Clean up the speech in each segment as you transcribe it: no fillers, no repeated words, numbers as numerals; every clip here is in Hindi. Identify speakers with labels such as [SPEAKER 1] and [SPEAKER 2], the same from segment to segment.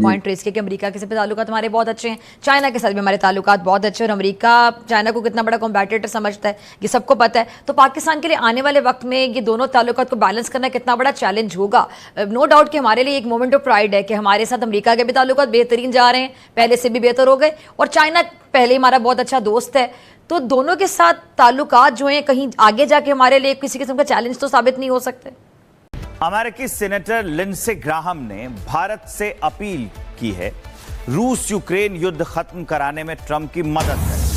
[SPEAKER 1] पॉइंट रेस किया कि अमेरिका के साथ भी ताल्लुकात हमारे बहुत अच्छे हैं, चाइना के साथ भी हमारे ताल्लुकात बहुत अच्छे हैं और अमेरिका चाइना को कितना बड़ा कॉम्पिटिटर समझता है ये सबको पता है। तो पाकिस्तान के लिए आने वाले वक्त में ये दोनों ताल्लुकात को बैलेंस करना कितना बड़ा चैलेंज होगा। नो डाउट कि हमारे लिए एक मोमेंट ऑफ प्राइड है कि हमारे साथ अमेरिका के भी ताल्लुकात बेहतरीन जा रहे हैं, पहले से भी बेहतर हो गए, और चाइना पहले हमारा बहुत अच्छा दोस्त है। तो दोनों के साथ ताल्लुकात जो हैं कहीं आगे जाके हमारे लिए किसी किस्म का चैलेंज तो साबित नहीं हो सकते।
[SPEAKER 2] अमेरिकी सेनेटर लिंडसे ग्राहम ने भारत से अपील की है रूस यूक्रेन युद्ध खत्म कराने में ट्रंप की मदद करें।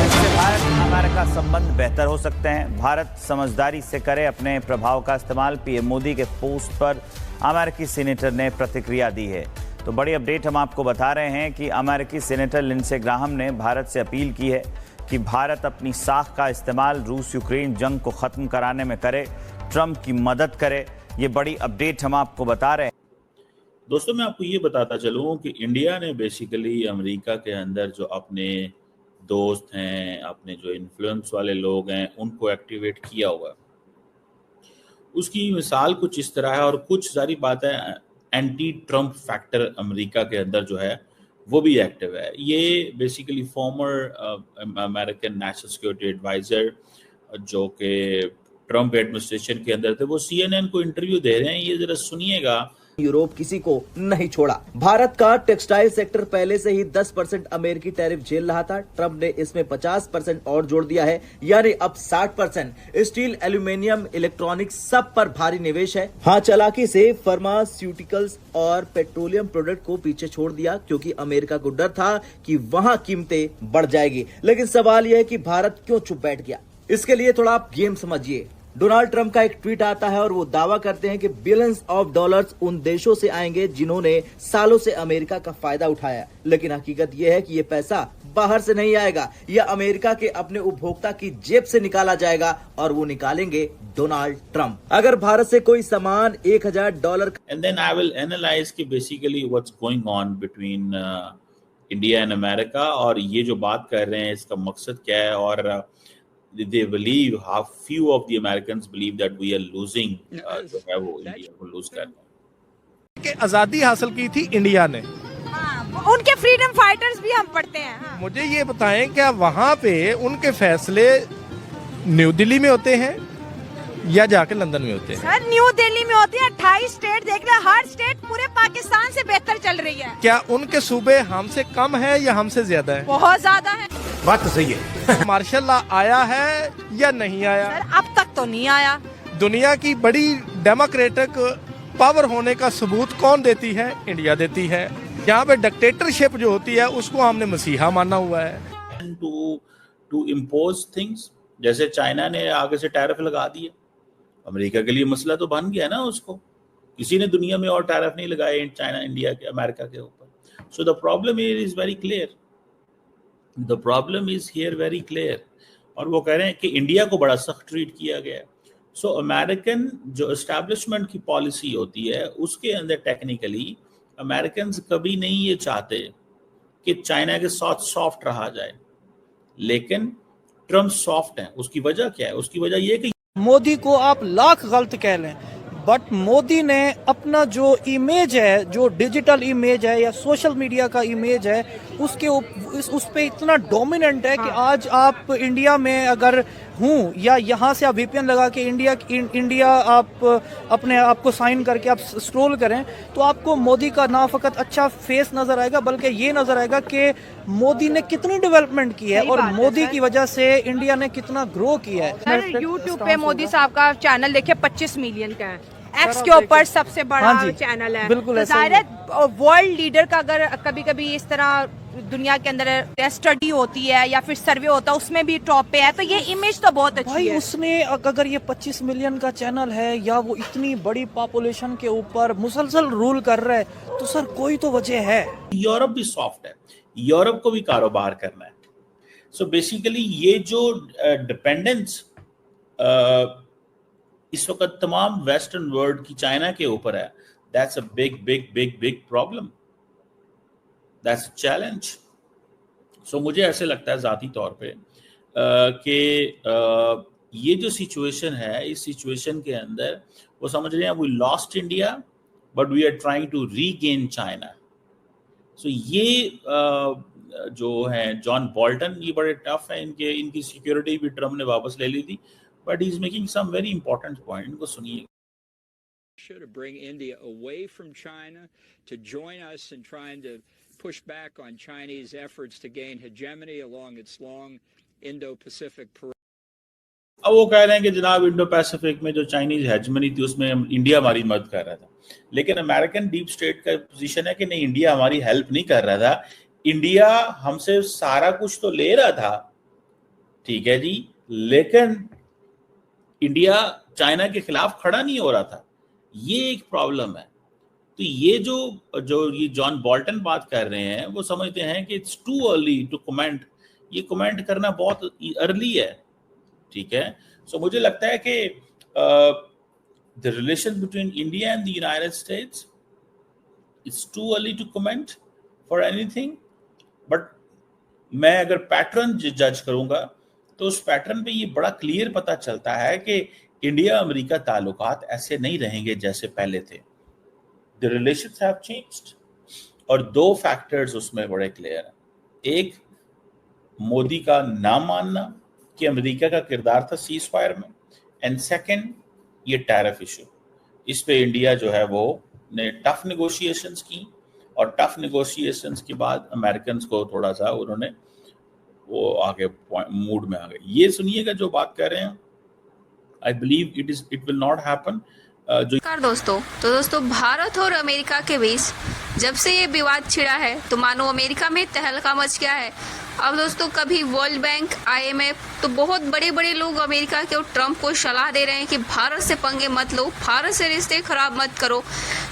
[SPEAKER 2] इससे भारत अमेरिका संबंध बेहतर हो सकते हैं। भारत समझदारी से करे अपने प्रभाव का इस्तेमाल, पीएम मोदी के पोस्ट पर अमेरिकी सेनेटर ने प्रतिक्रिया दी है। तो बड़ी अपडेट हम आपको बता रहे हैं कि अमेरिकी सेनेटर लिंडसे ग्राहम ने भारत से अपील की है कि भारत अपनी साख का इस्तेमाल रूस यूक्रेन जंग को खत्म कराने में करे, ट्रंप की मदद करे। ये बड़ी अपडेट हम आपको बता रहे हैं।
[SPEAKER 3] दोस्तों, मैं आपको ये बताता चलूं कि इंडिया ने बेसिकली अमेरिका के अंदर जो अपने दोस्त हैं, अपने जो इन्फ्लुएंस वाले लोग हैं, उनको एक्टिवेट किया हुआ है। उसकी मिसाल कुछ इस तरह है, और कुछ सारी बात है एंटी ट्रंप फैक्टर अमेरिका के अंदर जो है वो भी एक्टिव है। ये basically former American national security adviser जो कि ट्रंप एडमिनिस्ट्रेशन के अंदर थे, वो CNN को इंटरव्यू दे रहे हैं। ये जरा सुनिएगा।
[SPEAKER 4] यूरोप किसी को नहीं छोड़ा। भारत का टेक्सटाइल सेक्टर पहले से ही 10% अमेरिकी टैरिफ झेल रहा था। ट्रंप ने इसमें 50% और जोड़ दिया है, यानी अब 60%। स्टील, एल्यूमिनियम, इलेक्ट्रॉनिक्स सब पर भारी निवेश है। हाँ, चालाकी से फार्मास्यूटिकल्स और पेट्रोलियम प्रोडक्ट को पीछे छोड़ दिया, क्योंकि अमेरिका को डर था कि वहाँ कीमतें बढ़ जाएगी। लेकिन सवाल यह है कि भारत क्यों चुप बैठ गया। इसके लिए थोड़ा आप गेम समझिए। डोनाल्ड ट्रंप का एक ट्वीट आता है और वो दावा करते हैं कि बिलियंस ऑफ डॉलर्स उन देशों से आएंगे जिन्होंने सालों से अमेरिका का फायदा उठाया। लेकिन हकीकत ये है कि ये पैसा बाहर से नहीं आएगा, यह अमेरिका के अपने उपभोक्ता की जेब से निकाला जाएगा, और वो निकालेंगे डोनाल्ड ट्रंप। अगर भारत से कोई सामान $1000
[SPEAKER 3] and then I will analyse कि basically what's going on between India and America, और ये जो बात कर रहे हैं इसका मकसद क्या है, और they believe, how few of the Americans believe that we are losing जो है वो इंडिया को लूज कर रहे हैं।
[SPEAKER 5] कि आजादी हासिल की थी इंडिया ने।
[SPEAKER 6] हाँ, उनके फ्रीडम फाइटर्स भी हम पढ़ते हैं। हाँ।
[SPEAKER 5] मुझे ये बताएं क्या वहाँ पे उनके फैसले न्यू दिल्ली में होते हैं या जाके लंदन में होते हैं?
[SPEAKER 6] सर, न्यू दिल्ली में होते हैं। 28 स्टेट देख ले, हर स्टेट पूरे पाकिस्तान से बेहतर चल रही है।
[SPEAKER 5] क्या उनके सूबे हमसे कम है या हमसे ज्यादा है?
[SPEAKER 6] बहुत ज्यादा है।
[SPEAKER 5] बात तो सही है। मार्शल लॉ आया है या नहीं आया?
[SPEAKER 6] सर, अब तक तो नहीं आया।
[SPEAKER 5] दुनिया की बड़ी डेमोक्रेटिक पावर होने का सबूत कौन देती है? इंडिया देती है। यहाँ पे डिक्टेटरशिप जो होती है उसको हमने मसीहा माना हुआ है।
[SPEAKER 3] टू इम्पोज थिंग्स, जैसे चाइना ने आगे से टैरिफ लगा दिए, अमेरिका के लिए मसला तो बन गया ना। उसको किसी ने दुनिया में और टैरिफ नहीं लगाए चाइना, इंडिया के, अमेरिका के ऊपर। So the problem is very clear, the problem is here very clear. और वो कह रहे हैं कि इंडिया को बड़ा सख्त ट्रीट किया गया। सो अमेरिकन जो एस्टैब्लिशमेंट की पॉलिसी होती है उसके अंदर टेक्निकली अमेरिकन कभी नहीं ये चाहते कि चाइना के साथ सॉफ्ट रहा जाए, लेकिन ट्रम्प सॉफ्ट है। उसकी वजह क्या है? उसकी वजह ये कि
[SPEAKER 7] मोदी को आप लाख गलत कह लें, बट मोदी ने अपना जो इमेज है, जो डिजिटल इमेज है या सोशल मीडिया का इमेज है, उसके उस पे इतना डोमिनेंट है कि आज आप इंडिया में अगर हूँ या यहाँ से आप VPN लगा के इंडिया आप अपने आप को साइन करके आप स्क्रॉल करें तो आपको मोदी का ना फकत अच्छा फेस नजर आएगा, बल्कि ये नजर आएगा कि मोदी ने कितनी डेवलपमेंट की है और मोदी की वजह से इंडिया ने कितना ग्रो किया है।
[SPEAKER 6] सर, यूट्यूब पे मोदी साहब का चैनल देखिए 25 मिलियन का है। एक्स के ऊपर सबसे बड़ा चैनल है।
[SPEAKER 7] बिल्कुल,
[SPEAKER 6] जाहिर है वर्ल्ड लीडर का अगर कभी कभी इस तरह दुनिया के अंदर स्टडी होती है या फिर सर्वे होता है उसमें भी टॉप पे है, तो ये इमेज तो बहुत अच्छी है।
[SPEAKER 7] उसने अगर ये 25 मिलियन का चैनल है या वो इतनी बड़ी पॉपुलेशन के ऊपर मुसलसल रूल कर रहा है, तो सर कोई तो वजह है।
[SPEAKER 3] यूरोप भी सॉफ्ट है, यूरोप को भी कारोबार करना है। सो बेसिकली ये जो डिपेंडेंस इस वक्त तमाम वेस्टर्न वर्ल्ड की चाइना के ऊपर है, that's a big big big big problem, that's a challenge. So मुझे ऐसे लगता है ज़ाती तौर पे कि ये जो सिचुएशन है, इस सिचुएशन के अंदर वो समझ रहे हैं we lost India but we are trying to regain China. So ये जो है जॉन बोल्टन, ये बड़े टफ है, इनकी सिक्योरिटी भी ट्रम्प ने वापस ले ली थी, but he is making some very important point, इनको सुनिए।
[SPEAKER 8] To bring India away from China, to join us in trying to push back on Chinese efforts to gain hegemony along its long Indo-Pacific parade.
[SPEAKER 3] अब वो कह रहे हैं कि जनाब इंडो पैसिफिक में जो चाइनीज हेजमनी थी उसमें इंडिया हमारी मदद कर रहा था, लेकिन अमेरिकन डीप स्टेट का पोजीशन है कि नहीं, इंडिया हमारी हेल्प नहीं कर रहा था, इंडिया हमसे सारा कुछ तो ले रहा था, ठीक है जी, लेकिन इंडिया चाइना के खिलाफ खड़ा नहीं हो रहा था, ये एक प्रॉब्लम है। तो ये जो ये जॉन बोल्टन बात कर रहे हैं, वो समझते हैं कि it's too early to comment, ये कमेंट करना बहुत अर्ली है, ठीक है। सो मुझे लगता है कि the relation between India and the United States, it's too early to comment for anything, but मैं अगर पैटर्न जज करूंगा तो उस पैटर्न पे ये बड़ा क्लियर पता चलता है कि इंडिया अमेरिका ताल्लुकात ऐसे नहीं रहेंगे जैसे पहले थे। द रिलेशंस हैव चेंज्ड, और दो फैक्टर्स उसमें बड़े क्लियर हैं। एक, मोदी का ना मानना कि अमेरिका का किरदार था सीज फायर में, एंड सेकंड ये टैरिफ इशू, इस पे इंडिया जो है वो ने टफ नेगोशिएशंस की, और टफ नेगोशिएशंस के बाद अमेरिकन को थोड़ा सा उन्होंने वो आगे मूड में आ गए। ये सुनिएगा जो बात कर रहे हैं, I believe it will not happen.
[SPEAKER 9] नमस्कार दोस्तों, भारत और अमेरिका के बीच जब से ये विवाद छिड़ा है तो मानो अमेरिका में तहलका मच गया है। अब दोस्तों, कभी वर्ल्ड बैंक, IMF, तो बहुत बड़े बड़े लोग अमेरिका के और ट्रम्प को सलाह दे रहे हैं कि भारत से पंगे मत लो, भारत से रिश्ते खराब मत करो।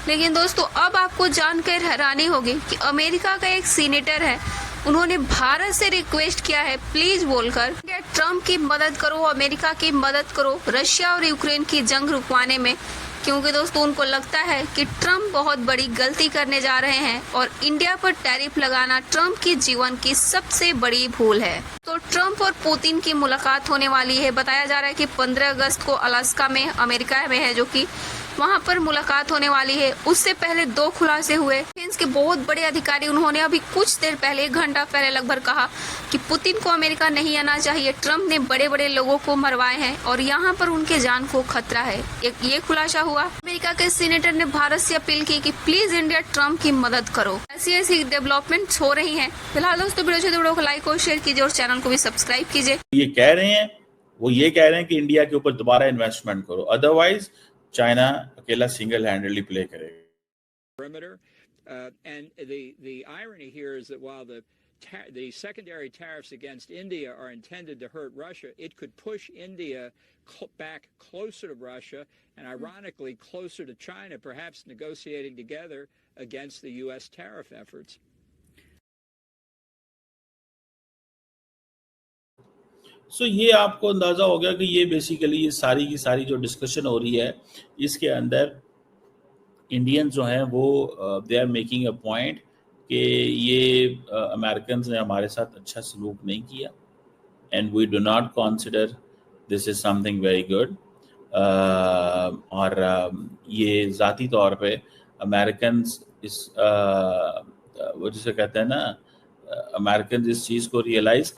[SPEAKER 9] लेकिन दोस्तों, अब आपको जानकर हैरानी होगी कि अमेरिका का एक सीनेटर है, उन्होंने भारत से रिक्वेस्ट किया है प्लीज बोलकर ट्रम्प की मदद करो, अमेरिका की मदद करो रशिया और यूक्रेन की जंग रुकवाने में, क्योंकि दोस्तों उनको लगता है कि ट्रम्प बहुत बड़ी गलती करने जा रहे हैं और इंडिया पर टैरिफ लगाना ट्रम्प की जीवन की सबसे बड़ी भूल है। तो ट्रम्प और पुतिन की मुलाकात होने वाली है। बताया जा रहा है कि 15 अगस्त को अलास्का में, अमेरिका में है, जो कि वहां पर मुलाकात होने वाली है। उससे पहले 2 खुलासे हुए। डिफेंस के बहुत बड़े अधिकारी, उन्होंने अभी कुछ देर पहले, 1 घंटा पहले लगभग कहा कि पुतिन को अमेरिका नहीं आना चाहिए, ट्रम्प ने बड़े बड़े लोगों को मरवाए हैं और यहाँ पर उनके जान को खतरा है। ये खुलासा हुआ। अमेरिका के सीनेटर ने भारत से अपील की कि प्लीज इंडिया ट्रम्प की मदद करो। ऐसी डेवलपमेंट हो रही है। फिलहाल दोस्तों, वीडियो को लाइक और शेयर कीजिए और चैनल को भी सब्सक्राइब कीजिए।
[SPEAKER 3] ये कह रहे हैं कि इंडिया के ऊपर दोबारा इन्वेस्टमेंट करो, अदरवाइज चाइना अकेला सिंगल हैंडेडली प्ले करेगा।
[SPEAKER 8] Perimeter, and the irony here is that while the secondary tariffs against India are intended to hurt Russia, it could push India back closer to Russia and ironically closer to China, perhaps negotiating together against the U.S. tariff efforts.
[SPEAKER 3] सो ये आपको अंदाजा हो गया कि ये बेसिकली ये सारी की सारी जो डिस्कशन हो रही है, इसके अंदर इंडियंस जो हैं वो they are making a point कि ये अमेरिकन ने हमारे साथ अच्छा सलूक नहीं किया, and we do not consider this is something very good. और ये ज़ाती तौर पे अमेरिकन इस वो जिसे कहते हैं ना, अमेरिकन इस चीज़ को रियलाइज